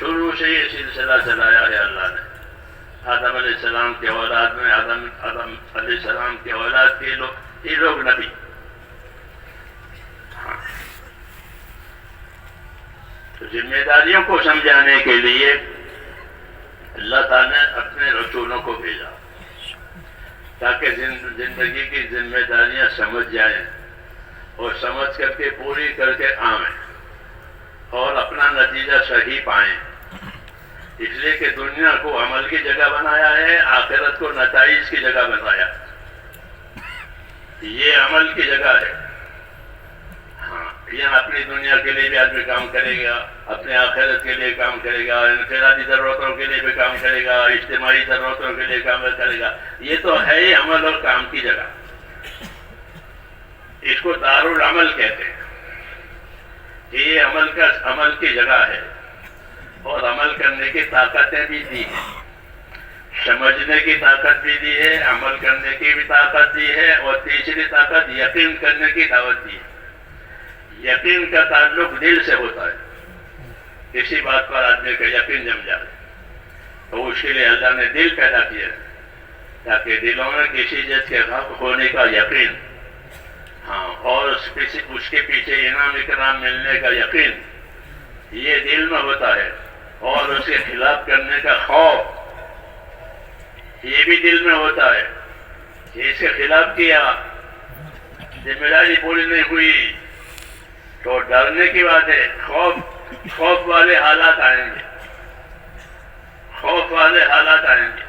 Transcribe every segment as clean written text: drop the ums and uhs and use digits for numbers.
شروع سے یہ سلسلہ چلایا ہے اللہ نے. آدم علیہ السلام کے اولاد میں آدم علیہ السلام کے اولاد کے یہ لوگ نبی. ہاں. تو ذمہ داریوں کو سمجھانے کے لیے اللہ تعالیٰ نے اپنے رسولوں کو بھیجا تاکہ زندگی کی ذمہ داریاں سمجھ جائیں اور سمجھ کر کے پوری کر کے آئیں اور اپنا نتیجہ صحیح پائیں. اس لیے کہ دنیا کو عمل کی جگہ بنایا ہے، آخرت کو نتائج کی جگہ بنایا. یہ عمل کی جگہ ہے. ہاں، یہاں اپنی دنیا کے لیے بھی آدمی کام کرے گا، اپنے آخرت کے لیے کام کرے گا، انفرادی ضرورتوں کے لیے بھی کام کرے گا، اجتماعی ضرورتوں کے لیے کام کرے گا. یہ تو ہے ہی عمل اور کام کی جگہ. اس کو دارالعمل کہتے ہیں. یہ عمل کی جگہ ہے اور عمل کرنے کی طاقتیں بھی دی ہیں. سمجھنے کی طاقت بھی دی ہے، عمل کرنے کی بھی طاقت دی ہے، اور تیسری طاقت یقین کرنے کی دعوت دی ہے. یقین کا تعلق دل سے ہوتا ہے. کسی بات پر آدمی کا یقین جم جائے تو اس کے لیے اللہ نے دل پیدا کیا تاکہ دلوں میں کسی چیز کے حق ہونے کا یقین، ہاں، اور اس کے پیچھے انعام اکرام ملنے کا یقین، یہ دل میں ہوتا ہے. اور اس کے خلاف کرنے کا خوف، یہ بھی دل میں ہوتا ہے. اس کے خلاف کیا، ذمہ داری پوری نہیں ہوئی تو ڈرنے کی بات ہے. خوف والے حالات آئیں گے. خوف والے حالات آئیں گے.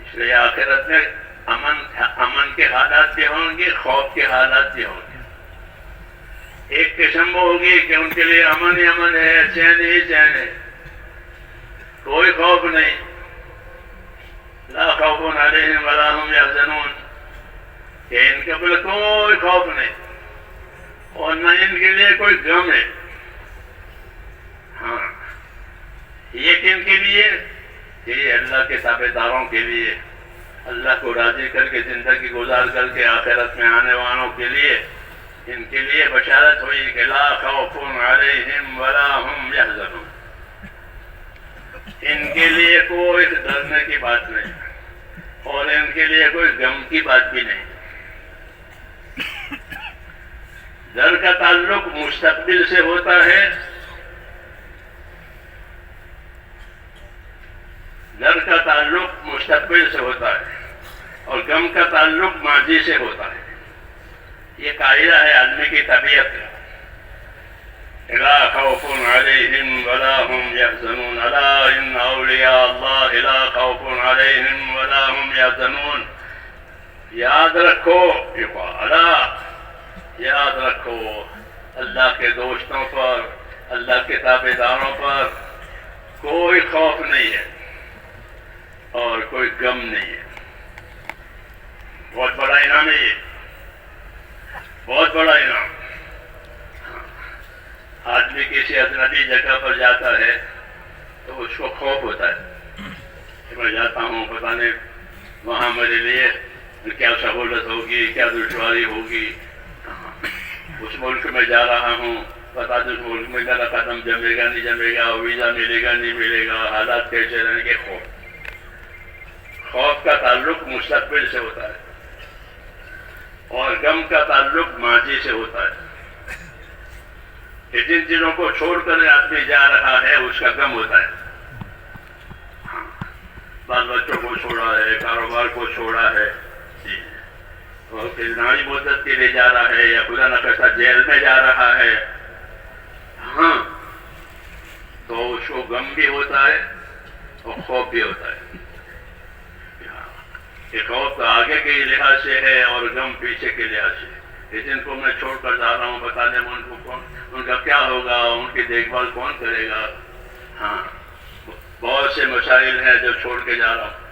اس لیے آخرت میں امن کے حالات بھی ہوں گے، خوف کے حالات بھی ہوں گے. ایک قسم ہوگی کہ ان کے لیے امن ہی امن ہے، چین ہی چین ہے، کوئی خوف نہیں. لا خوف علیہم ولا هم یحزنون، کہ ان کے اوپر کوئی خوف نہیں اور نہ ان کے لیے کوئی غم ہے. ہاں، یہ کن کے لیے؟ یہ اللہ کے تابع داروں کے لیے، اللہ کو راضی کر کے زندگی گزار کر کے آخرت میں آنے والوں کے لیے. ان کے لیے بشارت ہوئی کہ لا خوف علیہم ولا هم یحزنون. ان کے لیے کوئی ڈرنے کی بات نہیں اور ان کے لیے کوئی غم کی بات بھی نہیں. ڈر کا تعلق مستقبل سے ہوتا ہے، ڈر کا تعلق مستقبل سے ہوتا ہے اور غم کا تعلق ماضی سے ہوتا ہے. یہ قاعدہ ہے آدمی کی طبیعت کا. لا خوف علیہم ولا هم یحزنون الا ان اولیاء اللہ لا خوف علیہم ولا هم یحزنون. یاد رکھو، یاد رکھو، اللہ کے دوستوں پر، اللہ کے تابع داروں پر کوئی خوف نہیں ہے اور کوئی غم نہیں ہے. بہت بڑا انعام ہے، یہ بہت بڑا انعام. آدمی کسی اجنبی جگہ پر جاتا ہے تو اس کو خوف ہوتا ہے کہ میں جاتا ہوں، پتہ نہیں وہاں میرے لیے کیا سہولت ہوگی، کیا دشواری ہوگی. اس ملک میں جا رہا ہوں، پتہ نہیں اس ملک میں میرا قدم جمے گا نہیں جمے گا، ویزا ملے گا نہیں ملے گا، حالات کیسے رہیں گے. خوف کا تعلق مستقبل سے ہوتا ہے اور غم کا تعلق ماضی سے ہوتا ہے. کہ جن چیزوں کو چھوڑ کر آدمی جا رہا ہے اس کا غم ہوتا ہے. بال بچوں کو چھوڑا ہے، کاروبار کو چھوڑا ہے، اور کتنی مدت کے لیے جا رہا ہے یا خدا نخواستہ جیل میں جا رہا ہے، ہاں، تو اس کو غم بھی ہوتا ہے اور خوف بھی ہوتا ہے. کہ خوف تو آگے کے لحاظ سے ہے اور غم پیچھے کے لحاظ سے. کہ جن کو میں چھوڑ کر جا رہا ہوں، بتا دیں ان کا کیا ہوگا، ان کی دیکھ بھال کون کرے گا. ہاں، بہت سے مسائل ہیں جو چھوڑ کے جا رہا ہوں.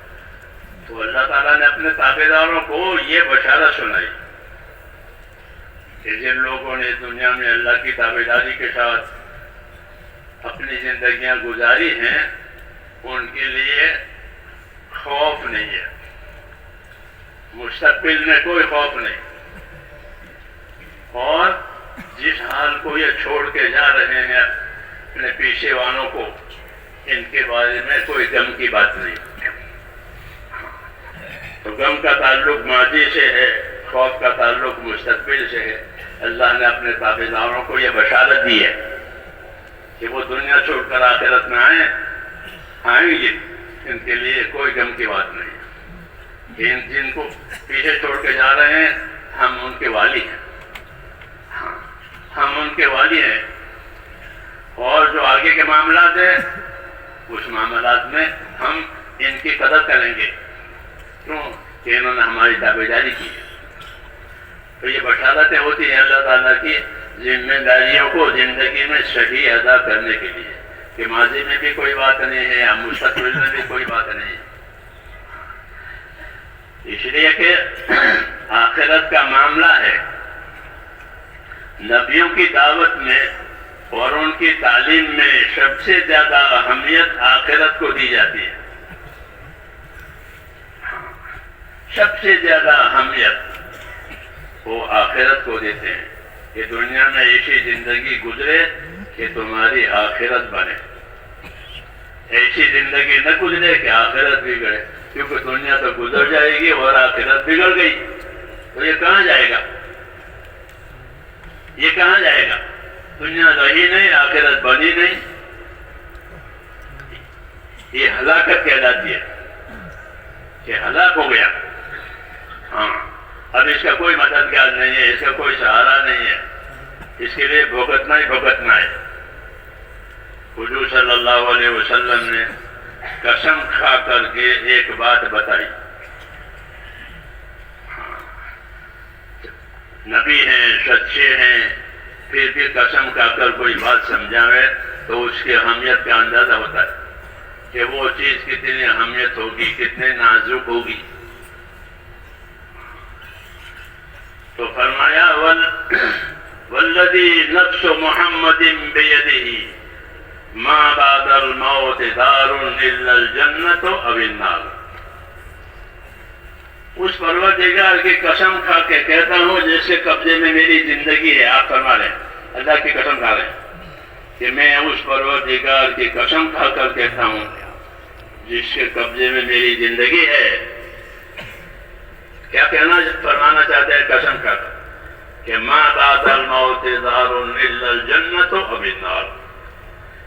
تو اللہ تعالیٰ نے اپنے تابع داروں کو یہ بشارت سنائی کہ جن لوگوں نے دنیا میں اللہ کی تابع داری کے ساتھ اپنی زندگیاں گزاری ہیں ان کے لیے خوف نہیں ہے، مستقبل میں کوئی خوف نہیں. اور جس حال کو یہ چھوڑ کے جا رہے ہیں اپنے پیشے والوں کو ان کے بارے میں کوئی غم کی بات نہیں. تو غم کا تعلق ماضی سے ہے، خوف کا تعلق مستقبل سے ہے. اللہ نے اپنے تابعداروں کو یہ بشارت دی ہے کہ وہ دنیا چھوڑ کر آخرت میں آئیں گے، ان کے لیے کوئی غم کی بات نہیں. جن کو پیچھے چھوڑ کے جا رہے ہیں ہم ان کے والی ہیں، ہم ان کے والی ہیں. اور جو آگے کے معاملات ہیں اس معاملات میں ہم ان کی قدر کریں گے، کیوں کہ انہوں نے ہماری تابعداری کی ہے. تو یہ بشارتیں ہوتی ہیں اللہ تعالیٰ کی ذمہ داریوں کو زندگی میں صحیح ادا کرنے کے لیے، کہ ماضی میں بھی کوئی بات نہیں ہے، مستقبل میں بھی کوئی بات نہیں ہے. اس لیے کہ آخرت کا معاملہ ہے. نبیوں کی دعوت میں اور ان کی تعلیم میں سب سے زیادہ اہمیت آخرت کو دی جاتی ہے. سب سے زیادہ اہمیت وہ آخرت کو دیتے ہیں کہ دنیا میں ایسی زندگی گزرے کہ تمہاری آخرت بنے. ایسی زندگی نہ گزرے کہ آخرت بگڑے، کیونکہ دنیا تو گزر جائے گی اور آخرت بگڑ گئی تو یہ کہاں جائے گا؟ یہ کہاں جائے گا؟ دنیا رہی نہیں، آخرت بنی نہیں. یہ ہلاکت کہلاتی ہے کہ ہلاک ہو گیا. ہاں، اب اس کا کوئی مددگار نہیں ہے، اس کا کوئی سہارا نہیں ہے، اس کے لیے بھگتنا ہی بھگتنا ہے. حضور صلی اللہ علیہ وسلم نے قسم کھا کر کے ایک بات بتائی. نبی ہیں، سچے ہیں، پھر بھی قسم کھا کر کوئی بات سمجھاوے تو اس کی اہمیت کا اندازہ ہوتا ہے کہ وہ چیز کتنی اہمیت ہوگی، کتنے نازک ہوگی. تو فرمایا والذی نفس محمد بیدہ ما بعد الموت دار الا الجنت او النار. اس پروردگار کی قسم کھا کے کہتا ہوں جس کے قبضے میں میری زندگی ہے. آپ فرما رہے ہیں اللہ کی قسم کھا رہے ہیں کہ میں اس پروردگار کی قسم کھا کر کہتا ہوں جس کے قبضے میں میری زندگی ہے. کیا کہنا فرمانا چاہتے ہیں قسم کھا کر کہ ما بعد الموت دار الا الجنت او النار،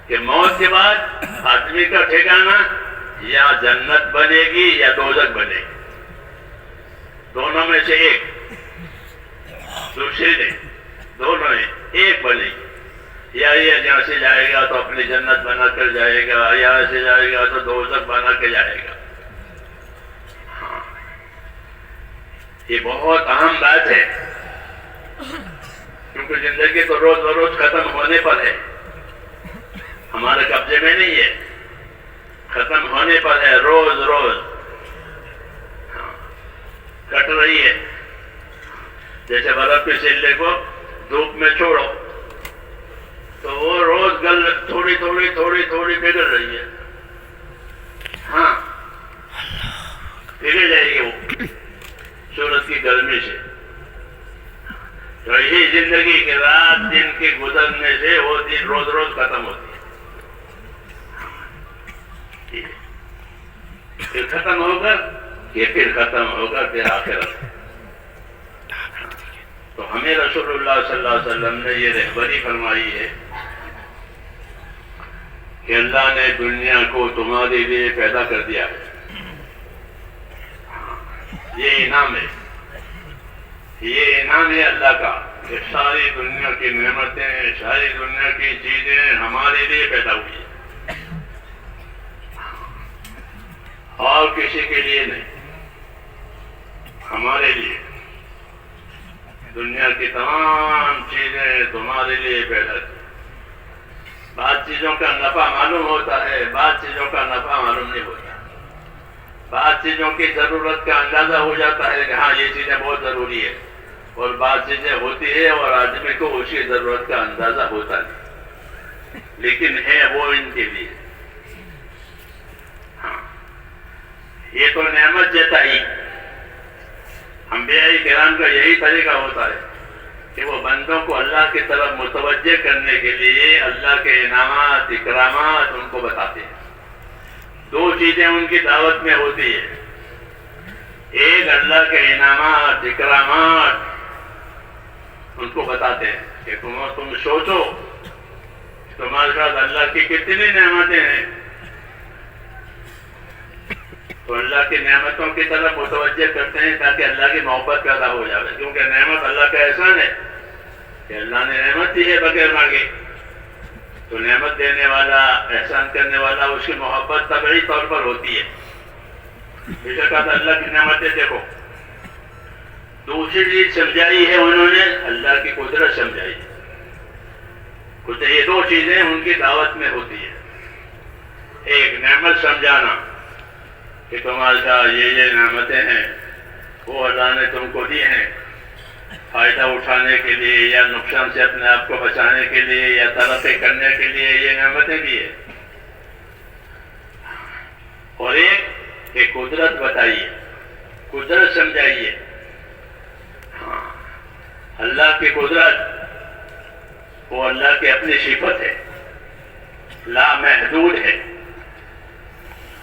کہ موت کے بعد آدمی کا ٹھکانہ یا جنت بنے گی یا دوزخ بنے گی. دونوں میں سے ایک، دوسرے نے دونوں میں ایک بنے گی. یا یہ جہاں سے جائے گا تو اپنی جنت بنا کر جائے گا، یہاں سے جائے گا تو دوزخ بنا کے جائے گا. ہاں، یہ بہت اہم بات ہے کیونکہ زندگی تو روز بروز ختم ہونے پر ہے، ہمارے قبضے میں نہیں ہے، ختم ہونے پر ہے. روز روز کٹ رہی ہے. جیسے برف کے سلے کو دھوپ میں چھوڑو تو وہ روز تھوڑی تھوڑی تھوڑی تھوڑی پگھل رہی ہے. ہاں، پگھل جائے گی وہ سورج کی گرمی سے. تو یہی زندگی کے رات دن کے گزرنے سے وہ دن روز روز ختم ہوتی ہے. پھر ختم ہو کر یہ پھر ختم ہوگا پھر آخرت. تو ہمیں رسول اللہ صلی اللہ علیہ وسلم نے یہ رہبری فرمائی ہے کہ اللہ نے دنیا کو تمہارے لیے پیدا کر دیا ہے. یہ انعام ہے، یہ انعام ہے اللہ کا کہ ساری دنیا کی نعمتیں، ساری دنیا کی چیزیں ہمارے لیے پیدا ہوئی ہیں اور کسی کے لیے نہیں، ہمارے لیے. دنیا کی تمام چیزیں تمہارے لیے پیدا کی. بعض چیزوں کا نفع معلوم ہوتا ہے، بعض چیزوں کا نفع معلوم نہیں ہوتا. بعض چیزوں کی ضرورت کا اندازہ ہو جاتا ہے کہ ہاں یہ چیزیں بہت ضروری ہے، اور بعض چیزیں ہوتی ہے اور آدمی کو اس کی ضرورت کا اندازہ ہوتا نہیں، لیکن ہے وہ ان کے لیے. ہاں، یہ تو نعمت جتائی. انبیاء کرام کا یہی طریقہ ہوتا ہے کہ وہ بندوں کو اللہ کی طرف متوجہ کرنے کے لیے اللہ کے انعامات اکرامات ان کو بتاتے ہیں. دو چیزیں ان کی دعوت میں ہوتی ہے. ایک اللہ کے انعامات اکرامات ان کو بتاتے ہیں کہ تم سوچو تمہارے ساتھ اللہ کی کتنی نعمتیں ہیں. تو اللہ کی نعمتوں کی طرف متوجہ کرتے ہیں تاکہ اللہ کی محبت پیدا ہو جائے. کیونکہ نعمت اللہ کا احسان ہے کہ اللہ نے نعمت دی ہے بغیر مانگے. تو نعمت دینے والا احسان کرنے والا اس کی محبت طبعی طور پر ہوتی ہے. بے شک اللہ کی نعمتیں دیکھو. دوسری چیز سمجھائی ہے انہوں نے اللہ کی قدرت سمجھائی. کچھ یہ دو چیزیں ان کی دعوت میں ہوتی ہے. ایک نعمت سمجھانا کہ تمہارے ساتھ یہ نعمتیں ہیں وہ اللہ نے تم کو دی ہیں فائدہ اٹھانے کے لیے یا نقصان سے اپنے آپ کو بچانے کے لیے یا ترقی کرنے کے لیے یہ نعمتیں دی ہے. اور ایک قدرت بتائیے, قدرت سمجھائیے. اللہ کی قدرت وہ اللہ کی اپنی صفت ہے, لامحدود ہے.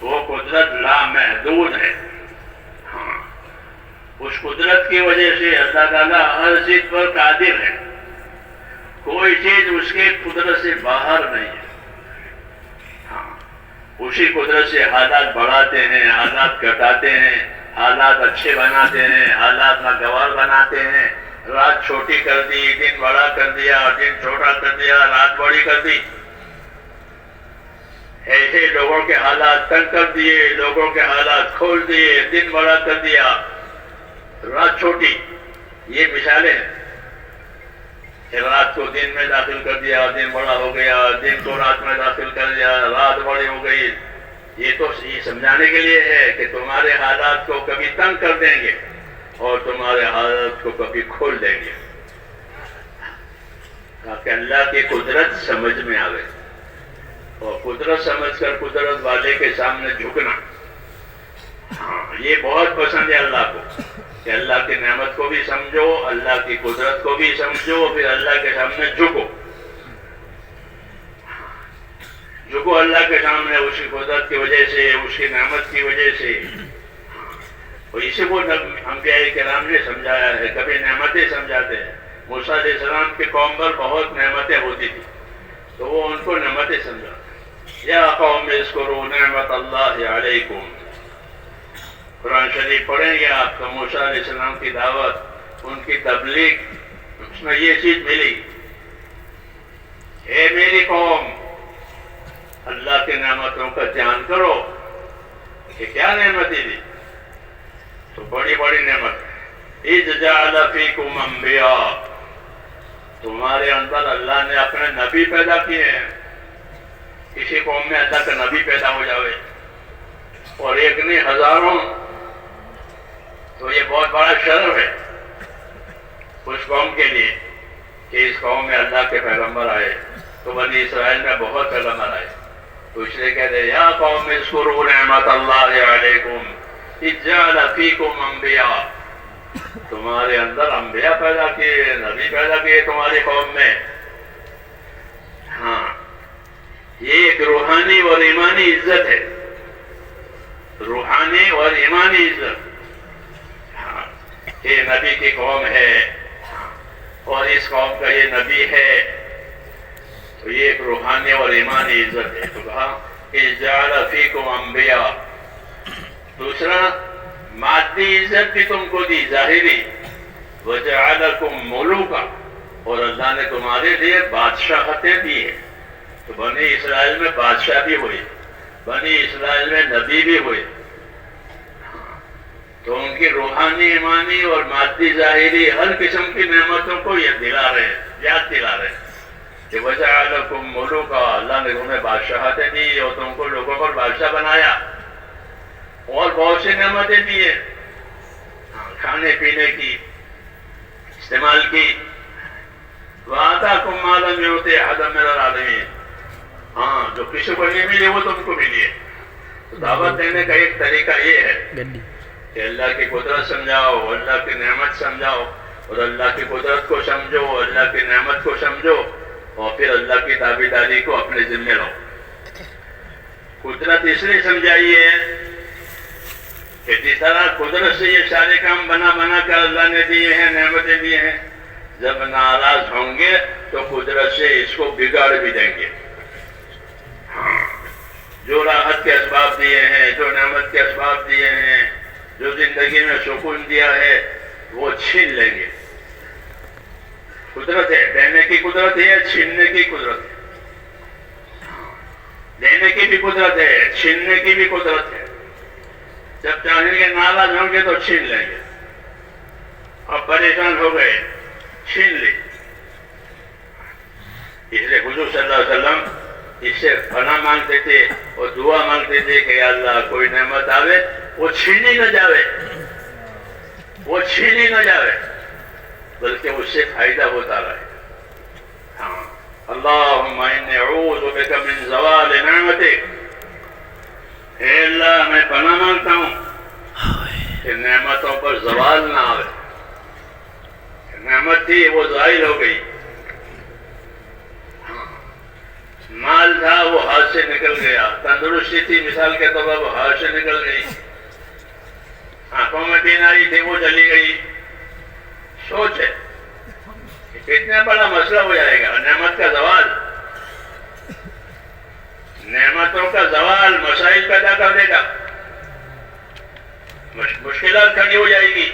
وہ قدرت لامحدود ہے. اس قدرت کی وجہ سے اللہ تعالیٰ ہر چیز پر قادر ہے. کوئی چیز اس کے قدرت سے باہر نہیں ہے. اسی قدرت سے حالات بڑھاتے ہیں, حالات گھٹاتے ہیں, حالات اچھے بناتے ہیں, حالات ناگوار بناتے ہیں. رات چھوٹی کر دی, دن بڑا کر دیا, دن چھوٹا کر دیا, رات بڑی کر دی. ایسے لوگوں کے حالات تنگ کر دیے, لوگوں کے حالات کھول دیے, دن بڑا کر دیا, رات چھوٹی. یہ مثالیں ہیں کہ رات کو دن میں داخل کر دیا, دن بڑا ہو گیا, دن کو رات میں داخل کر دیا, رات بڑی ہو گئی. یہ تو یہ سمجھانے کے لیے ہے کہ تمہارے حالات کو کبھی تنگ کر دیں گے اور تمہارے حالات کو کبھی کھول دیں گے, تاکہ اللہ کی قدرت سمجھ میں آئے. اور قدرت سمجھ کر قدرت والے کے سامنے جھکنا, یہ بہت پسند ہے اللہ کو کہ اللہ کی نعمت کو بھی سمجھو, اللہ کی قدرت کو بھی سمجھو, پھر اللہ کے سامنے جھکو. جھکو اللہ کے سامنے اس کی قدرت کی وجہ سے, اس کی نعمت کی وجہ سے. اور اسی کو انبیاء کرام نے سمجھایا ہے. کبھی نعمتیں سمجھاتے ہیں. موسیٰ علیہ السلام کی قوم پر بہت نعمتیں ہوتی تھی تو وہ ان کو نعمتیں سمجھاتے. یا قوم اذکروا نعمت اللہ علیکم. قرآن شریف پڑھیں گے آپ کو, موسیٰ علیہ السلام کی دعوت, ان کی تبلیغ, اس میں یہ چیز ملی, اے میری قوم اللہ کی نعمتوں کا دھیان کرو. کہ کیا نعمتیں دی؟ تو بڑی بڑی نعمت. اذ جعل فیکم انبیاء, تمہارے اندر اللہ نے اپنے نبی پیدا کیے ہیں. کسی قوم میں اللہ کا نبی پیدا ہو جاوے اور ایک نہیں ہزاروں, تو یہ بہت بڑا شرف ہے اس قوم کے لیے کہ اس قوم میں اللہ کے پیغمبر آئے. تو بنی اسرائیل میں بہت پیغمبر آئے, تو اس لیے کہتے ہیں یا قوم اذکروا نعمت اللہ علیکم اذ جعل فیکم انبیاء. تمہارے اندر انبیاء پیدا کیے, نبی پیدا کیے تمہاری قوم میں. یہ ایک روحانی اور ایمانی عزت ہے, روحانی اور ایمانی عزت. یہ نبی کی قوم ہے اور اس قوم کا یہ نبی ہے, تو یہ ایک روحانی اور ایمانی عزت ہے. تو کہا کہ جعل فیکم انبیاء. دوسرا مادی عزت بھی تم کو دی, ظاہری. وجعلکم ملوکا, اور اللہ نے تمہارے لیے بادشاہتیں دی ہیں. تو بنی اسرائیل میں بادشاہ بھی ہوئے, بنی اسرائیل میں نبی بھی ہوئے. تو ان کی روحانی ایمانی اور مادی ظاہری ہر قسم کی نعمتوں کو یہ دلا رہے ہیں, یاد دلا رہے ہیں کہ وجعلکم ملوکا, اللہ نے تمہیں بادشاہتیں دی اور تم کو لوگوں پر بادشاہ بنایا. اور بہت سی نعمتیں دی ہیں, کھانے پینے کی, استعمال کی. وَآتَاكُم مَّا لَمْ يُؤْتِ أَحَدًا مِّنَ الْعَالَمِينَ. جو کسی کو نہیں ملی وہ تم کو ملی ہے. تو دعوت دینے کا ایک طریقہ یہ ہے کہ اللہ کی قدرت سمجھاؤ, اللہ کی نعمت سمجھاؤ, اور اللہ کی قدرت کو سمجھو، اللہ کی نعمت کو سمجھو، اور پھر اللہ کی تابعداری کو اپنے ذمہ لو۔ قدرت اس لیے سمجھائی ہے کہ جس طرح قدرت سے یہ سارے کام بنا بنا کر اللہ نے دیے ہیں، نعمتیں دیے ہیں، جب ناراض ہوں گے تو قدرت سے اس کو بگاڑ بھی دیں گے۔ جو راحت کے اسباب دیے ہیں، جو نعمت کے اسباب دیے ہیں، جو زندگی میں سکون دیا ہے، وہ چھین لیں گے۔ قدرت ہے، دینے کی قدرت ہے، چھیننے کی قدرت ہے۔ دینے کی بھی قدرت ہے، چھیننے کی بھی قدرت ہے۔ جب چاہیں گے ناراض ہوں گے تو چھین لیں گے، اب پریشان ہو گئے، چھین لی۔ اس لیے حضور صلی اللہ علیہ وسلم اس سے پناہ مانگتے تھے اور دعا مانگتے تھے کہ یا اللہ کوئی نعمت آوے وہ چھینی نہ جاوے، وہ چھینی نہ جاوے، بلکہ اس سے فائدہ ہوتا رہے۔ ہاں، اللہم انی اعوذ بک من زوال نعمتک، اے اللہ میں پناہ مانگتا ہوں کہ نعمتوں پر زوال نہ آوے۔ نعمت تھی وہ ظاہر ہو گئی، مال تھا وہ ہاتھ سے نکل گیا، تندرستی تھی مثال کے طور پر وہ ہاتھ سے نکل گئی، آنکھوں میں بینائی تھی وہ چلی گئی۔ سوچ ہے کتنا بڑا مسئلہ ہو جائے گا، نعمت کا زوال، نعمتوں کا زوال مسائل پیدا کر دے گا، مشکلات کھڑی ہو جائے گی۔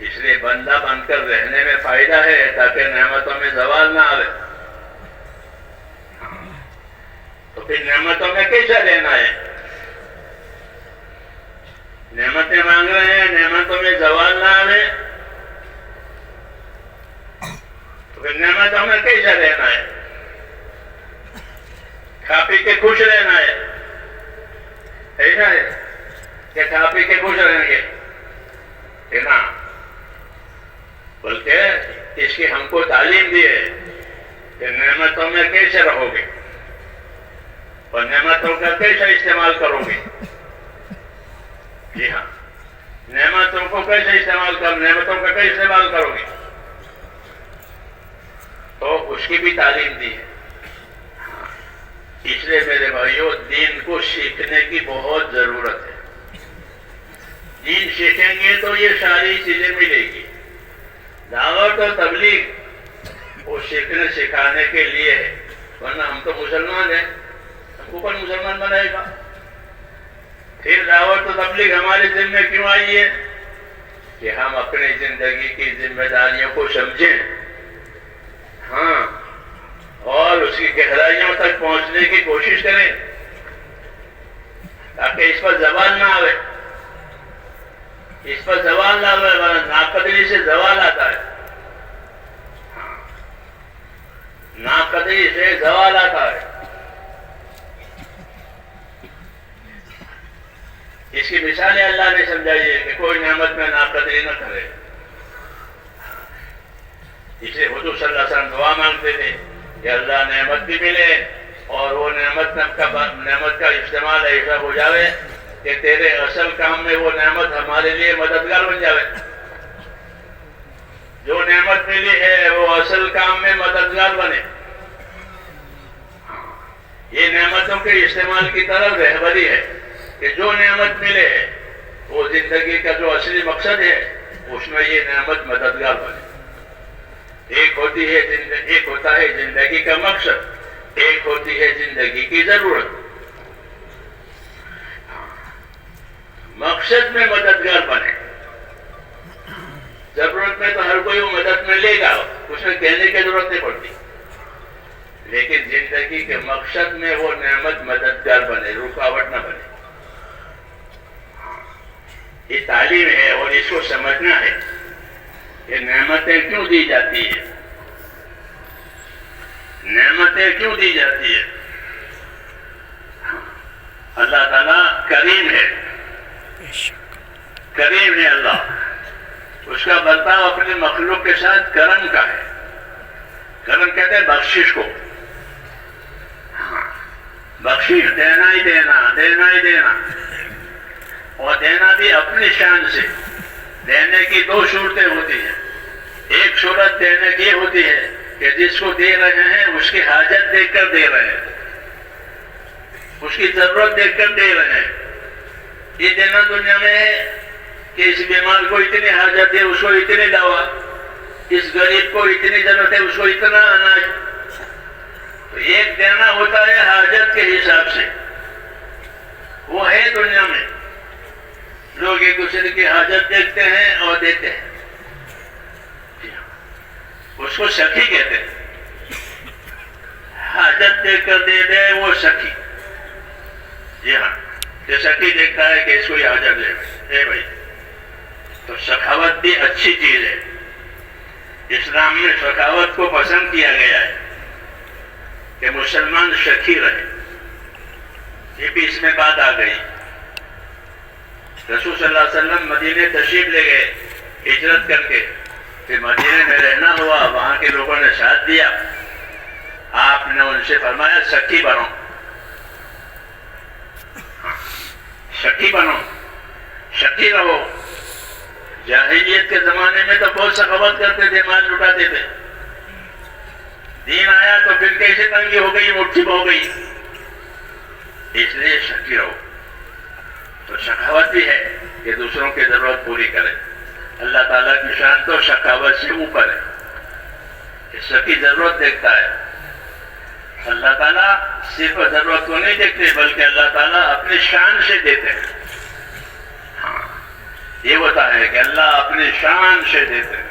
اس لیے بندہ بن کر رہنے میں فائدہ ہے تاکہ نعمتوں میں زوال نہ آئے۔ تو پھر نعمتوں میں کیسا رہنا ہے؟ نعمتیں مانگ رہے ہیں، نعمتوں میں زوال نہ آئے، تو پھر نعمتوں میں کیسا رہنا ہے؟ کھا پی کے خوش رہنا ہے، ایسا ہے کہ کھا پی کے خوش رہیں گے کہ نا، بلکہ اس کی ہم کو تعلیم دی ہے کہ نعمتوں میں کیسے رہو گے اور نعمتوں کا کیسا استعمال کرو گے۔ جی ہاں، نعمتوں کو کیسے استعمال نعمتوں کا کیسے استعمال کرو گے، تو اس کی بھی تعلیم دی ہے۔ اس لیے میرے بھائیوں، دین کو سیکھنے کی بہت ضرورت ہے۔ دین سیکھیں گے تو یہ ساری چیزیں ملے گی۔ دعوت اور تبلیغ وہ سیکھنے سکھانے کے لیے ہے، ورنہ ہم تو مسلمان ہیں، ہم کو کون مسلمان بنائے گا؟ پھر دعوت اور تبلیغ ہمارے ذمہ کیوں آئی ہے؟ کہ ہم اپنی زندگی کی ذمہ داریوں کو سمجھیں، ہاں، اور اس کی گہرائیوں تک پہنچنے کی کوشش کریں تاکہ اس پر زوال نہ آئے، اس پر زوال نہ آئے، ورنہ ناقدری سے زوال آتا ہے، ناقدری سے زوال آتا ہے۔ اس کی مثالیں اللہ نے سمجھائی ہے کہ کوئی نعمت میں ناقدری نہ کرے۔ اسے حضور صلی اللہ علیہ وسلم دعا مانگتے تھے کہ اللہ نعمت بھی ملے اور وہ نعمت کا استعمال ایسا ہو جاوے کہ تیرے اصل کام میں وہ نعمت ہمارے لیے مددگار بن جاوے۔ جو نعمت ملی ہے وہ اصل کام میں مددگار بنے، یہ نعمتوں کے استعمال کی طرف رہبری ہے کہ جو نعمت ملے وہ زندگی کا جو اصلی مقصد ہے اس میں یہ نعمت مددگار بنے۔ ایک ہوتا ہے زندگی کا مقصد، ایک ہوتی ہے زندگی کی ضرورت۔ مقصد میں مددگار بنے، ضرورت میں تو ہر کوئی وہ مدد میں لے گا، اس میں کہنے کی ضرورت نہیں پڑتی، لیکن زندگی کے مقصد میں وہ نعمت مددگار بنے، رکاوٹ نہ بنے۔ یہ تعلیم ہے اور اس کو سمجھنا ہے کہ نعمتیں کیوں دی جاتی ہیں، نعمتیں کیوں دی جاتی ہیں۔ اللہ تعالیٰ کریم ہے، کریم ہے اللہ، اس کا برتاؤ اپنے مخلوق کے ساتھ کرم کا ہے۔ کرم کہتے ہیں بخشش کو، بخشش دینا ہی دینا، دینا ہی دینا، اور دینا بھی اپنی شان سے، دینے کی دو صورتیں ہوتی ہیں. ایک صورت دینے کی ہوتی ہے کہ جس کو دے رہے ہیں اس کی حاجت دیکھ کر دے رہے ہیں, اس کی ضرورت دیکھ کر دے رہے ہیں. یہ دینا دنیا میں ہے کہ اس بیمار کو اتنی حاجت ہے, اس کو اتنی دوا, اس غریب کو اتنی ضرورت ہے, اس کو اتنا اناج. تو ایک دینا ہوتا ہے حاجت کے حساب سے, وہ ہے دنیا میں. لوگ ایک دوسرے کی حاجت دیکھتے ہیں اور دیتے ہیں, اس کو سخی کہتے ہیں. حاجت دیکھ کر دے دے وہ سخی. جی ہاں, یہ سخی دیکھتا ہے کہ اس کو یہ حاجت دے بھائی. تو سخاوت بھی اچھی چیز ہے. اسلام میں سخاوت کو پسند کیا گیا ہے کہ مسلمان سخی رہے. یہ بھی اس میں بات آ گئی. رسول صلی اللہ علیہ وسلم مدینے تشریف لے گئے ہجرت کر کے, کہ مدینے میں رہنا ہوا, وہاں کے لوگوں نے ساتھ دیا. آپ نے ان سے فرمایا سخی بنو, سخی بنو, سخی رہو. جاہلیت کے زمانے میں تو بہت سخاوت کرتے تھے, مال لٹاتے تھے. دین آیا تو پھر کیسے تنگی ہو گئی, مٹھی ہو گئی. اس لیے سخی رہو. تو سخاوت بھی ہے کہ دوسروں کی ضرورت پوری کرے. اللہ تعالیٰ کی شان تو سخاوت سے اوپر ہے. اس کی ضرورت دیکھتا ہے. اللہ تعالیٰ صرف ضرورت کو نہیں دیکھتے بلکہ اللہ تعالیٰ اپنی شان سے دیتے ہیں. ہاں, یہ ہوتا ہے کہ اللہ اپنی شان سے دیتے ہیں.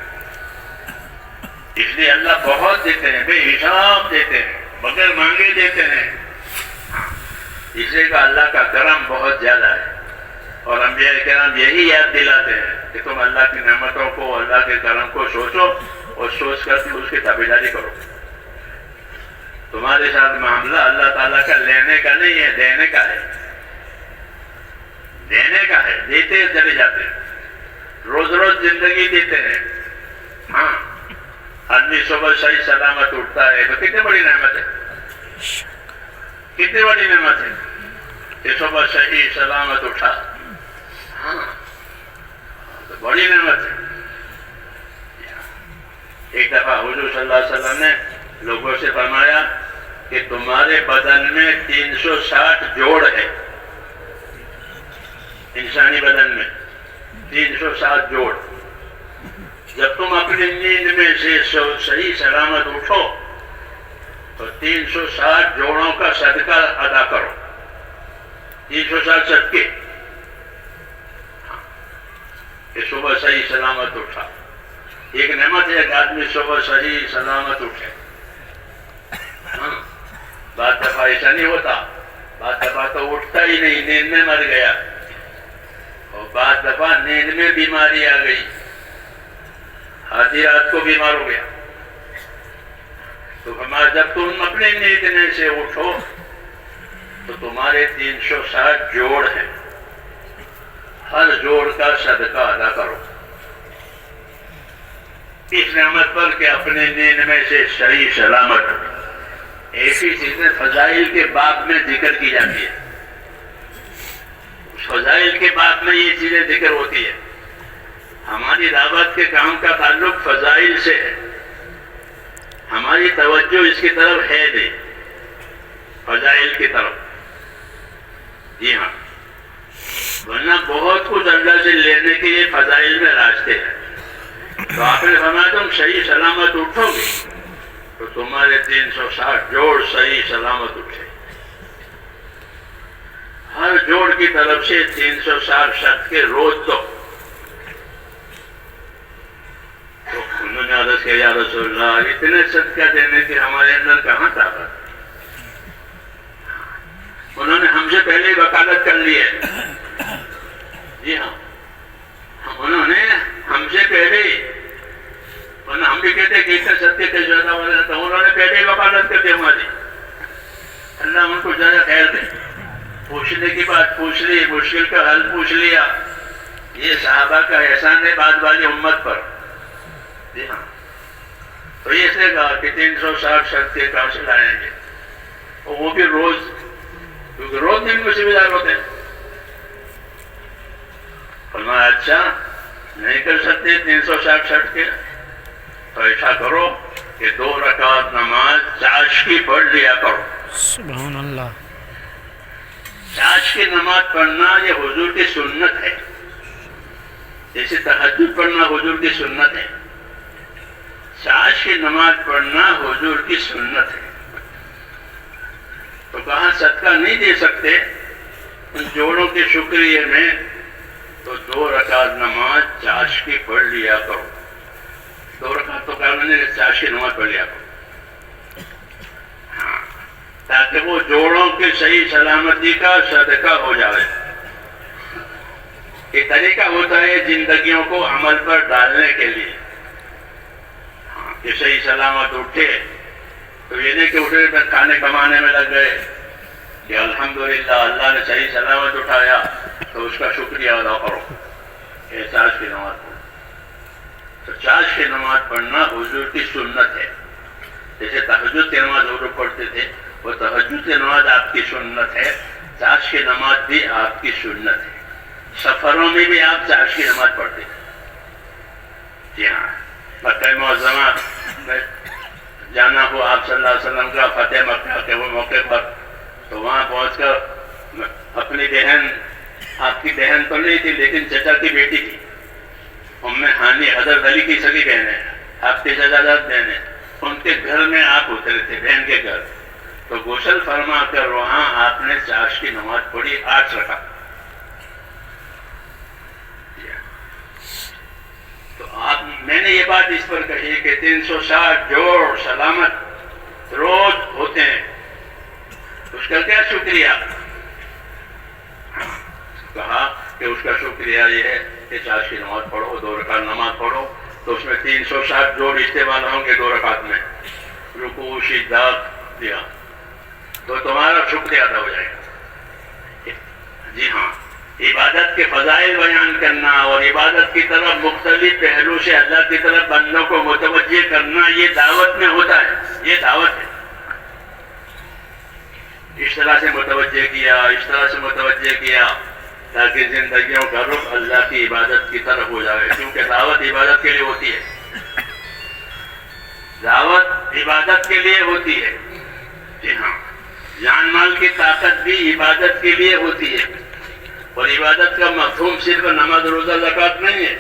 اس لیے اللہ بہت دیتے ہیں, بے حساب دیتے ہیں, بغیر مانگے دیتے ہیں. اس لیے کہ اللہ کا کرم بہت زیادہ ہے. اور انبیاء کرام یہی یاد دلاتے ہیں کہ تم اللہ کی نعمتوں کو, اللہ کے کرم کو سوچو اور سوچ کر کے اس کی تابعداری کرو. تمہارے ساتھ معاملہ اللہ تعالیٰ کا لینے کا نہیں ہے, دینے کا ہے. دینے کا ہے, دیتے چلے جاتے ہیں. روز روز زندگی دیتے ہیں. ہاں, آدمی صبح صحیح سلامت اٹھتا ہے تو کتنی بڑی نعمت ہے, کتنی بڑی نعمت ہے کہ صبح صحیح سلامت اٹھا. ہاں, تو بڑی نعمت ہے. ایک دفعہ حضور صلی اللہ علیہ وسلم نے لوگوں سے فرمایا کہ تمہارے بدن میں 360 جوڑ ہے. انسانی بدن میں 360 جوڑ. جب تم اپنی نیند میں سے صحیح سلامت اٹھو تو 360 جوڑوں کا صدقہ ادا کرو. 360 صدقے کہ صبح صحیح سلامت اٹھا. ایک نعمت ہے کہ آدمی صبح صحیح سلامت اٹھے. بعض دفعہ ایسا نہیں ہوتا, بعض دفعہ تو اٹھتا ہی نہیں, نیند میں مر گیا. اور بعض دفعہ نیند میں بیماری آ گئی, آدھی رات کو بیمار ہو گیا. تو ہمارا جب تم اپنے نیند میں سے اٹھو تو تمہارے 360 جوڑ ہیں, ہر جوڑ کا صدقہ ادا کرو. اس نعمت پر کہ اپنے نیند میں سے صحیح سلامت. ایسی چیزیں فضائل کے باب میں ذکر کی جاتی ہے. فضائل کے باب میں یہ چیزیں ذکر ہوتی ہے. ہماری دعوت کے کام کا تعلق فضائل سے ہے. ہماری توجہ اس کی طرف ہے نہیں, فضائل کی طرف. جی ہاں, ورنہ بہت کچھ اللہ سے لینے کے لیے فضائل میں راستے ہیں. تو آپ نے فرمایا تم صحیح سلامت اٹھو گے تو تمہارے 360 جوڑ صحیح سلامت اٹھے. ہر جوڑ کی طرف سے 360 صدقے روز دو. تو انہوں نے عرض کیا یا رسول اللہ, اتنے صدقہ دینے کی ہمارے اندر کہاں طاقت. انہوں نے ہم سے پہلے ہی وکالت کر لی ہے. جی ہاں, انہوں نے ہم سے پہلے ہی, ورنہ ہم بھی کہتے کہ اتنے صدقے کے زیادہ والے, تو انہوں نے پہلے ہی وکالت کر دی ہماری. اللہ ان کو زیادہ خیر دے. پوچھنے کی بات پوچھ لی, مشکل کا حل پوچھ لیا. یہ صحابہ کا احسان ہے بعد والی امت پر. جی ہاں, تو یہ سے کہا کہ 360 صدقے کہاں سے لائیں گے, اور وہ بھی روز, کیونکہ روز دن میں ذمہ دار ہوتے ہیں. فرمایا اچھا نہیں کر سکتے 366 کے، تو ایسا کرو کہ 2 رکعت نماز چاش کی پڑھ لیا کرو۔ سبحان اللہ۔ چاش کی نماز پڑھنا یہ حضور کی سنت ہے، جیسے تہجد پڑھنا حضور کی سنت ہے، چاش کی نماز پڑھنا حضور کی سنت ہے۔ تو کہاں صدقہ نہیں دے سکتے ان جوڑوں کے شکریہ میں، تو 2 رکعت نماز چاش کی پڑھ لیا کرو۔ 2 رکعت تو کہا میں نے چاش کی نماز پڑھ لیا کرو، ہاں، تاکہ وہ جوڑوں کی صحیح سلامتی کا صدقہ ہو جائے۔ یہ طریقہ ہوتا ہے زندگیوں کو عمل پر ڈالنے کے لیے، ہاں، کہ صحیح سلامت اٹھے تو یہ نہیں کہ اٹھے تو کھانے کمانے میں لگ گئے، کہ الحمدللہ اللہ نے صحیح سلامت اٹھایا تو اس کا شکریہ ادا کرو، یہ چاش کی نماز پڑھو۔ تو چاش کی نماز پڑھنا حضور کی سنت ہے، جیسے تہجد کی نماز حضور پڑھتے تھے، وہ تہجد کی نماز آپ کی سنت ہے، چاش کی نماز بھی آپ کی سنت ہے۔ سفروں میں بھی آپ چاش کی نماز پڑھتے ہیں، جی ہاں، مکہ معظمہ میں جانا ہو آپ صلی اللہ علیہ وسلم کا فتح مکہ کے وہ موقع پر، تو وہاں پہنچ کر اپنی بہن، آپ کی بہن تو نہیں تھی لیکن چچا کی بیٹی تھی، ام ہانی، حضرت علی کی سگی بہن ہے، آپ کی چچازاد بہن ہے، ان کے گھر میں آپ اترے تھے، بہن کے گھر، تو غسل فرما کر وہاں آپ نے چاش کی نماز پڑھی 8 رکعت۔ تو آپ، میں نے یہ بات اس پر کہی کہ 360 جوڑ سلامت روز ہوتے ہیں، اس کا کیا شکریہ؟ کہا کہ اس کا شکریہ یہ ہے کہ چاش کی نماز پڑھو، 2 رکعت نماز پڑھو، تو اس میں 360 جوڑ استعمال ہوں گے 2 رکعت میں، رکوع سجدات دیا تو تمہارا شکریہ ادا ہو جائے گا۔ جی ہاں، عبادت کے فضائل بیان کرنا اور عبادت کی طرف مختلف پہلو سے اللہ کی طرف بندوں کو متوجہ کرنا، یہ دعوت میں ہوتا ہے، یہ دعوت ہے۔ اس طرح سے متوجہ کیا، اس طرح سے متوجہ کیا تاکہ زندگیوں کا رخ اللہ کی عبادت کی طرف ہو جائے، کیونکہ دعوت عبادت کے لیے ہوتی ہے، دعوت عبادت کے لیے ہوتی ہے۔ جی ہاں، جان مال کی طاقت بھی عبادت کے لیے ہوتی ہے، اور عبادت کا مفہوم صرف نماز روزہ زکوٰۃ نہیں ہے،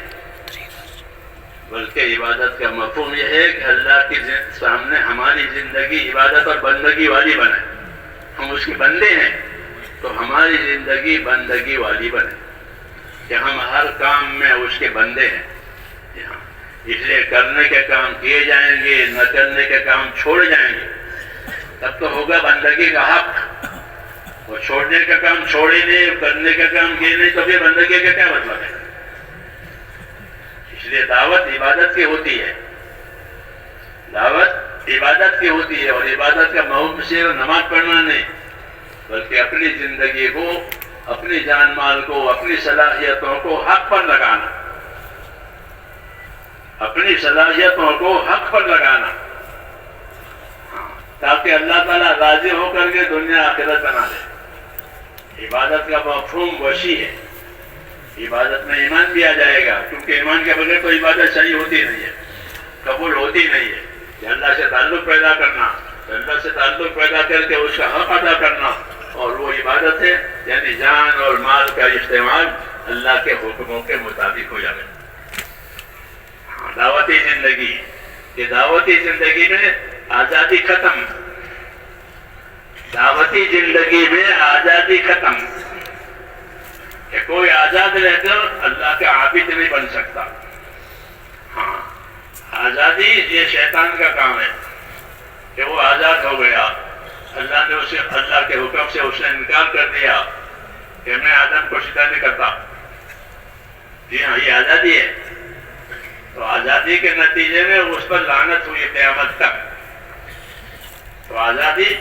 بلکہ عبادت کا مفہوم یہ ہے کہ اللہ کے سامنے ہماری زندگی عبادت اور بندگی والی بنے، ہم اس کے بندے ہیں تو ہماری زندگی بندگی والی بنے، کہ ہم ہر کام میں اس کے بندے ہیں۔ اس لیے کرنے کے کام کیے جائیں گے، نہ کرنے کے کام چھوڑ جائیں گے، تب تو ہوگا بندگی کا حق۔ اور چھوڑنے کا کام چھوڑے نہیں، کرنے کا کام کیے نہیں، تو پھر بندگی کا کیا مطلب ہے؟ اس لیے دعوت عبادت کی ہوتی ہے، دعوت عبادت کی ہوتی ہے، اور عبادت کا مفہوم صرف نماز پڑھنا نہیں، بلکہ اپنی زندگی کو، اپنی جان مال کو، اپنی صلاحیتوں کو حق پر لگانا، اپنی صلاحیتوں کو حق پر لگانا، تاکہ اللہ تعالیٰ راضی ہو کر کے دنیا آخرت بنا دے۔ عبادت کا مفہوم وسیع ہے، عبادت میں ایمان بھی آ جائے گا، کیونکہ ایمان کے بغیر تو عبادت صحیح ہوتی نہیں ہے، قبول ہوتی نہیں ہے۔ کہ اللہ سے تعلق پیدا کرنا، اللہ سے تعلق پیدا کر کے اس کا حق ادا کرنا، اور وہ عبادت ہے، یعنی جان اور مال کا استعمال اللہ کے حکموں کے مطابق ہو جائے۔ دعوتی زندگی، کہ دعوتی زندگی میں آزادی ختم، دعوتی زندگی میں آزادی ختم، کہ کوئی آزاد رہ کر اللہ کا عابد نہیں بن سکتا۔ ہاں، آزادی یہ شیطان کا کام ہے، کہ وہ آزاد ہو گیا، اللہ نے اسے، اللہ کے حکم سے اس نے انکار کر دیا کہ میں آدم کو سجدہ نہیں کرتا۔ جی ہاں، یہ آزادی ہے، تو آزادی کے نتیجے میں اس پر لعنت ہوئی قیامت تک۔ تو آزادی